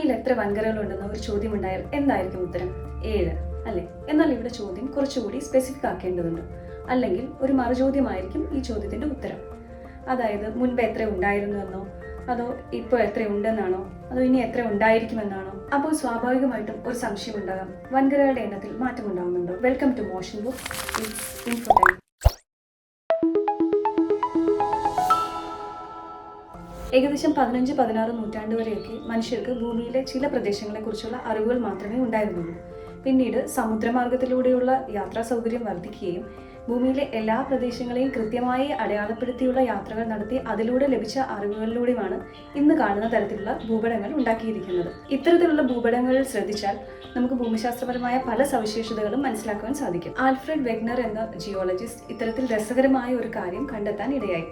ഭൂമിയിൽ എത്ര വൻകരകളുണ്ടെന്ന ഒരു ചോദ്യം ഉണ്ടായാൽ എന്തായിരിക്കും ഉത്തരം? 7 അല്ലേ? എന്നാൽ ഇവിടെ ചോദ്യം കുറച്ചുകൂടി സ്പെസിഫിക് ആക്കേണ്ടതുണ്ട്. അല്ലെങ്കിൽ ഒരു മറുചോദ്യമായിരിക്കും ഈ ചോദ്യത്തിന്റെ ഉത്തരം. അതായത് മുൻപ് എത്ര ഉണ്ടായിരുന്നു എന്നോ, അതോ ഇപ്പോൾ എത്ര ഉണ്ടെന്നാണോ, അതോ ഇനി എത്ര ഉണ്ടായിരിക്കുമെന്നാണോ? അപ്പോൾ സ്വാഭാവികമായിട്ടും ഒരു സംശയം ഉണ്ടാകാം, വൻകരകളുടെ എണ്ണത്തിൽ മാറ്റം ഉണ്ടാകുന്നുണ്ടോ? Welcome to motion book. It's info time. ഏകദേശം 15-16 നൂറ്റാണ്ട് വരെയൊക്കെ മനുഷ്യർക്ക് ഭൂമിയിലെ ചില പ്രദേശങ്ങളെക്കുറിച്ചുള്ള അറിവുകൾ മാത്രമേ ഉണ്ടായിരുന്നുള്ളൂ. പിന്നീട് സമുദ്രമാർഗത്തിലൂടെയുള്ള യാത്രാ സൗകര്യം വർദ്ധിക്കുകയും ഭൂമിയിലെ എല്ലാ പ്രദേശങ്ങളെയും കൃത്യമായി അടയാളപ്പെടുത്തിയുള്ള യാത്രകൾ നടത്തി അതിലൂടെ ലഭിച്ച അറിവുകളിലൂടെയുമാണ് ഇന്ന് കാണുന്ന തരത്തിലുള്ള ഭൂപടങ്ങൾ ഉണ്ടാക്കിയിരിക്കുന്നത്. ഇത്തരത്തിലുള്ള ഭൂപടങ്ങളിൽ ശ്രദ്ധിച്ചാൽ നമുക്ക് ഭൂമിശാസ്ത്രപരമായ പല സവിശേഷതകളും മനസ്സിലാക്കുവാൻ സാധിക്കും. ആൽഫ്രഡ് വെഗ്നർ എന്ന ജിയോളജിസ്റ്റ് ഇത്തരത്തിൽ രസകരമായ ഒരു കാര്യം കണ്ടെത്താൻ ഇടയായി.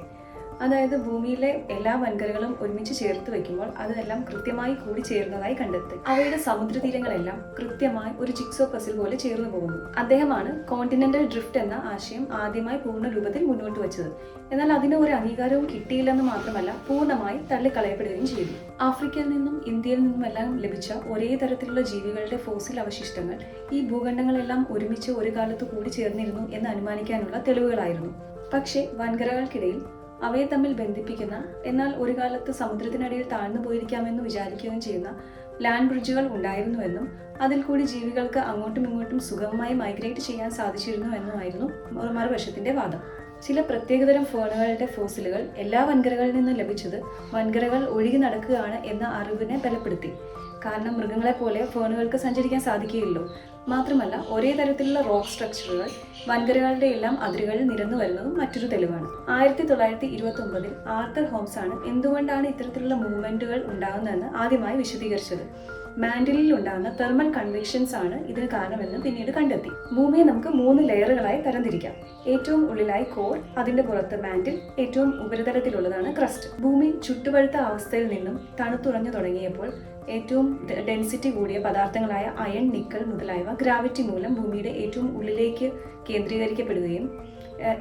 അതായത് ഭൂമിയിലെ എല്ലാ വൻകരകളും ഒരുമിച്ച് ചേർത്ത് വെക്കുമ്പോൾ അതെല്ലാം കൃത്യമായി കൂടി ചേർന്നതായി കണ്ടെത്തി. അവയുടെ സമുദ്രതീരങ്ങളെല്ലാം കൃത്യമായി ഒരു ജിക്സോ പസിൽ പോലെ ചേർന്നു പോകുന്നു. അദ്ദേഹമാണ് കോണ്ടിനെന്റൽ ഡ്രിഫ്റ്റ് എന്ന ആശയം ആദ്യമായി പൂർണ്ണ രൂപത്തിൽ മുന്നോട്ട് വച്ചത്. എന്നാൽ അതിന് ഒരു അംഗീകാരവും കിട്ടിയില്ലെന്ന് മാത്രമല്ല, പൂർണ്ണമായി തള്ളിക്കളയപ്പെടുകയും ചെയ്തു. ആഫ്രിക്കയിൽ നിന്നും ഇന്ത്യയിൽ നിന്നുമെല്ലാം ലഭിച്ച ഒരേ തരത്തിലുള്ള ജീവികളുടെ ഫോസിൽ അവശിഷ്ടങ്ങൾ ഈ ഭൂഖണ്ഡങ്ങളെല്ലാം ഒരുമിച്ച് ഒരു കാലത്ത് കൂടി ചേർന്നിരുന്നു എന്ന് അനുമാനിക്കാനുള്ള തെളിവുകളായിരുന്നു. പക്ഷേ വൻകരകൾക്കിടയിൽ അവയെ തമ്മിൽ ബന്ധിപ്പിക്കുന്ന, എന്നാൽ ഒരു കാലത്ത് സമുദ്രത്തിനടിയിൽ താഴ്ന്നു പോയിരിക്കാമെന്ന് വിചാരിക്കുകയും ചെയ്യുന്ന ലാൻഡ് ബ്രിഡ്ജുകൾ ഉണ്ടായിരുന്നുവെന്നും അതിൽ കൂടി ജീവികൾക്ക് അങ്ങോട്ടും ഇങ്ങോട്ടും സുഗമമായി മൈഗ്രേറ്റ് ചെയ്യാൻ സാധിച്ചിരുന്നു എന്നുമായിരുന്നു മറുവശത്തിന്റെ വാദം. ചില പ്രത്യേകതരം ഫേണുകളുടെ ഫോസിലുകൾ എല്ലാ വൻകരകളിൽ നിന്നും ലഭിച്ചത് വൻകരകൾ ഒഴുകി നടക്കുകയാണ് എന്ന അറിവിനെ ബലപ്പെടുത്തി. കാരണം മൃഗങ്ങളെപ്പോലെ ഫേണുകൾക്ക് സഞ്ചരിക്കാൻ സാധിക്കുകയില്ലല്ലോ. മാത്രമല്ല, ഒരേ തരത്തിലുള്ള റോക്ക് സ്ട്രക്ചറുകൾ വൻകരകളുടെ എല്ലാം അതിരുകളിൽ നിരന്നു വരുന്നതും മറ്റൊരു തെളിവാണ്. 1929 ആർതർ ഹോംസ് ആണ് എന്തുകൊണ്ടാണ് ഇത്തരത്തിലുള്ള മൂവ്മെന്റുകൾ ഉണ്ടാകുന്നതെന്ന് ആദ്യമായി വിശദീകരിച്ചത്. മാൻഡിലിൽ ഉണ്ടാകുന്ന തെർമൽ കൺവെക്ഷൻസ് ആണ് ഇതിന് കാരണമെന്ന് പിന്നീട് കണ്ടെത്തി. ഭൂമിയെ നമുക്ക് 3 ലെയറുകളായി തരംതിരിക്കാം. ഏറ്റവും ഉള്ളിലായി കോർ, അതിന്റെ പുറത്ത് മാൻഡിൽ, ഏറ്റവും ഉപരിതലത്തിലുള്ളതാണ് ക്രസ്റ്റ്. ഭൂമി ചുട്ടുപഴുത്ത അവസ്ഥയിൽ നിന്നും തണുത്തുറഞ്ഞു തുടങ്ങിയപ്പോൾ ഏറ്റവും ഡെൻസിറ്റി കൂടിയ പദാർത്ഥങ്ങളായ അയൺ, നിക്കൽ മുതലായവ ഗ്രാവിറ്റി മൂലം ഭൂമിയുടെ ഏറ്റവും ഉള്ളിലേക്ക് കേന്ദ്രീകരിക്കപ്പെടുകയും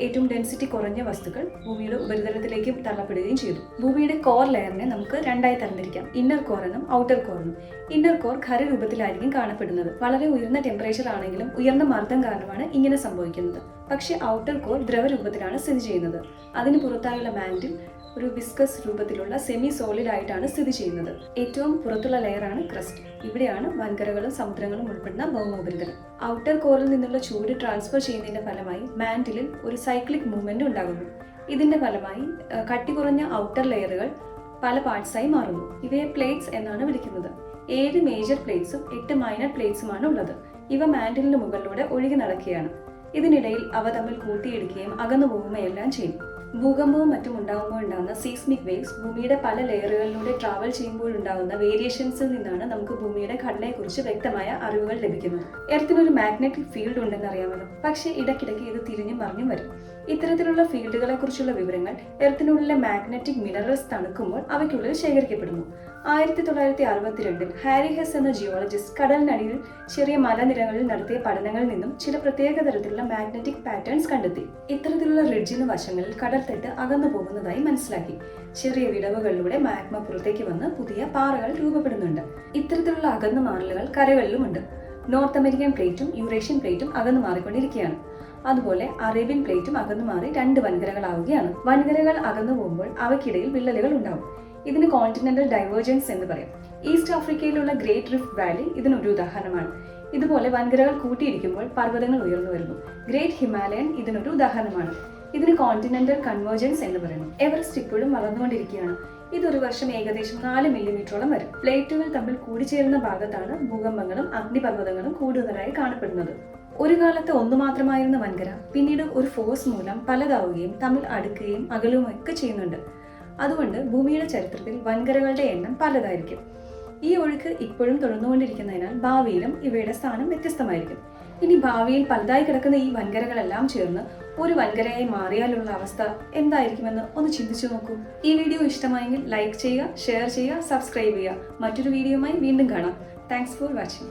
ഏറ്റവും ഡെൻസിറ്റി കുറഞ്ഞ വസ്തുക്കൾ ഭൂമിയുടെ ഉപരിതലത്തിലേക്ക് തള്ളപ്പെടുകയും ചെയ്തു. ഭൂമിയുടെ കോർ ലെയറിനെ നമുക്ക് 2ആയി തരംതിരിക്കാം, ഇന്നർ കോർ എന്നും ഔട്ടർ കോർ എന്നും. ഇന്നർ കോർ ഖരരൂപത്തിലായിരിക്കും കാണപ്പെടുന്നത്. വളരെ ഉയർന്ന ടെമ്പറേച്ചർ ആണെങ്കിലും ഉയർന്ന മർദ്ദം കാരണമാണ് ഇങ്ങനെ സംഭവിക്കുന്നത്. പക്ഷേ ഔട്ടർ കോർ ദ്രവരൂപത്തിലാണ് സ്ഥിതി ചെയ്യുന്നത്. അതിന് പുറത്തായുള്ള മാൻഡിൽ ഒരു വിസ്കസ് രൂപത്തിലുള്ള സെമി സോളിഡ് ആയിട്ടാണ് സ്ഥിതി ചെയ്യുന്നത്. ഏറ്റവും പുറത്തുള്ള ലെയറാണ് ക്രസ്റ്റ്. ഇവിടെയാണ് വൻകരകളും സമുദ്രങ്ങളും ഉൾപ്പെടുന്ന ഭൗമോപരിതലം. ഔട്ടർ കോറിൽ നിന്നുള്ള ചൂട് ട്രാൻസ്ഫർ ചെയ്യുന്നതിന്റെ ഫലമായി മാൻഡിലിൽ ഒരു സൈക്ലിക് മൂവ്മെന്റ് ഉണ്ടാകുന്നു. ഇതിന്റെ ഫലമായി കട്ടി കുറഞ്ഞ ഔട്ടർ ലെയറുകൾ പല പാർട്സായി മാറുന്നു. ഇവയെ പ്ലേറ്റ്സ് എന്നാണ് വിളിക്കുന്നത്. 7 മേജർ പ്ലേറ്റ്സും 8 മൈനർ പ്ലേറ്റ്സുമാണ് ഉള്ളത്. ഇവ മാൻഡിലിന് മുകളിലൂടെ ഒഴുകി നടക്കുകയാണ്. ഇതിനിടയിൽ അവ തമ്മിൽ കൂട്ടിയിടിക്കുകയും അകന്നു പോകുകയെല്ലാം ചെയ്യും. ഭൂകമ്പവും മറ്റും ഉണ്ടാകുമ്പോൾ ഉണ്ടാകുന്ന സീസ്മിക് വേവ്സ് ഭൂമിയുടെ പല ലെയറുകളിലൂടെ ട്രാവൽ ചെയ്യുമ്പോൾ ഉണ്ടാകുന്ന വേരിയേഷൻസിൽ നിന്നാണ് നമുക്ക് ഭൂമിയുടെ ഘടനയെക്കുറിച്ച് വ്യക്തമായ അറിവുകൾ ലഭിക്കുന്നത്. എർത്തിനൊരു മാഗ്നറ്റിക് ഫീൽഡ് ഉണ്ടെന്ന് അറിയാമല്ലോ. പക്ഷേ ഇടയ്ക്കിടയ്ക്ക് ഇത് തിരിഞ്ഞും മറിഞ്ഞും വരും. ഇത്തരത്തിലുള്ള ഫീൽഡുകളെ കുറിച്ചുള്ള വിവരങ്ങൾ എർത്തിനുള്ളിലെ മാഗ്നറ്റിക് മിനറൽസ് തണുക്കുമ്പോൾ അവയ്ക്കുള്ളിൽ ശേഖരിക്കപ്പെടുന്നു. 1962 ഹാരി ഹെസ് എന്ന ജിയോളജിസ്റ്റ് കടലിനടിയിൽ ചെറിയ മലനിരകളിൽ നടത്തിയ പഠനങ്ങളിൽ നിന്നും ചില പ്രത്യേക തരത്തിലുള്ള മാഗ്നറ്റിക് പാറ്റേൺസ് കണ്ടെത്തി. ഇത്തരത്തിലുള്ള റിഡ്ജിന് വശങ്ങളിൽ കടൽത്തട്ട് അകന്നു പോകുന്നതായി മനസ്സിലാക്കി. ചെറിയ വിടവുകളിലൂടെ മാഗ്മ പുറത്തേക്ക് വന്ന് പുതിയ പാറകൾ രൂപപ്പെടുന്നുണ്ട്. ഇത്തരത്തിലുള്ള അകന്നു മാറലുകൾ കരകളിലുമുണ്ട്. നോർത്ത് അമേരിക്കൻ പ്ലേറ്റും യൂറേഷ്യൻ പ്ലേറ്റും അകന്നു മാറിക്കൊണ്ടിരിക്കുകയാണ്. അതുപോലെ അറേബ്യൻ പ്ലേറ്റും അകന്നു മാറി 2 വൻകരകളാവുകയാണ്. വൻകരകൾ അകന്നു പോകുമ്പോൾ അവയ്ക്കിടയിൽ വിള്ളലുകൾ ഉണ്ടാവും. ഇതിന് കോണ്ടിനെന്റൽ ഡൈവേർജൻസ് എന്ന് പറയും. ഈസ്റ്റ് ആഫ്രിക്കയിലുള്ള ഗ്രേറ്റ് റിഫ്റ്റ് വാലി ഇതിനൊരു ഉദാഹരണമാണ്. ഇതുപോലെ വൻകരകൾ കൂട്ടിയിടിക്കുമ്പോൾ പർവ്വതങ്ങൾ ഉയർന്നു വരുന്നു. ഗ്രേറ്റ് ഹിമാലയൻ ഇതിനൊരു ഉദാഹരണമാണ്. ഇതിന് കോണ്ടിനെന്റൽ കൺവേർജൻസ് എന്ന് പറയുന്നു. എവറസ്റ്റ് ഇപ്പോഴും വളർന്നുകൊണ്ടിരിക്കുകയാണ്. ഇതൊരു വർഷം ഏകദേശം 4 മില്ലിമീറ്ററോളം വരും. പ്ലേറ്റുകൾ തമ്മിൽ കൂടിച്ചേരുന്ന ഭാഗത്താണ് ഭൂകമ്പങ്ങളും അഗ്നിപർവ്വതങ്ങളും കൂടുതലായി കാണപ്പെടുന്നത്. ഒരു കാലത്ത് ഒന്നു മാത്രമായിരുന്ന വൻകര പിന്നീട് ഒരു ഫോഴ്സ് മൂലം പലതാവുകയും തമ്മിൽ അടുക്കുകയും അകലുമൊക്കെ ചെയ്യുന്നുണ്ട്. അതുകൊണ്ട് ഭൂമിയുടെ ചരിത്രത്തിൽ വൻകരകളുടെ എണ്ണം പലതായിരിക്കും. ഈ ഒഴുക്ക് ഇപ്പോഴും തുടർന്നുകൊണ്ടിരിക്കുന്നതിനാൽ ഭാവിയിലും ഇവയുടെ സ്ഥാനം വ്യത്യസ്തമായിരിക്കും. ഇനി ഭാവിയിൽ പലതായി കിടക്കുന്ന ഈ വൻകരകളെല്ലാം ചേർന്ന് ഒരു വൻകരയായി മാറിയാലുള്ള അവസ്ഥ എന്തായിരിക്കുമെന്ന് ഒന്ന് ചിന്തിച്ചു നോക്കൂ. ഈ വീഡിയോ ഇഷ്ടമായെങ്കിൽ ലൈക്ക് ചെയ്യുക, ഷെയർ ചെയ്യുക, സബ്സ്ക്രൈബ് ചെയ്യുക. മറ്റൊരു വീഡിയോയുമായി വീണ്ടും കാണാം. Thanks for watching.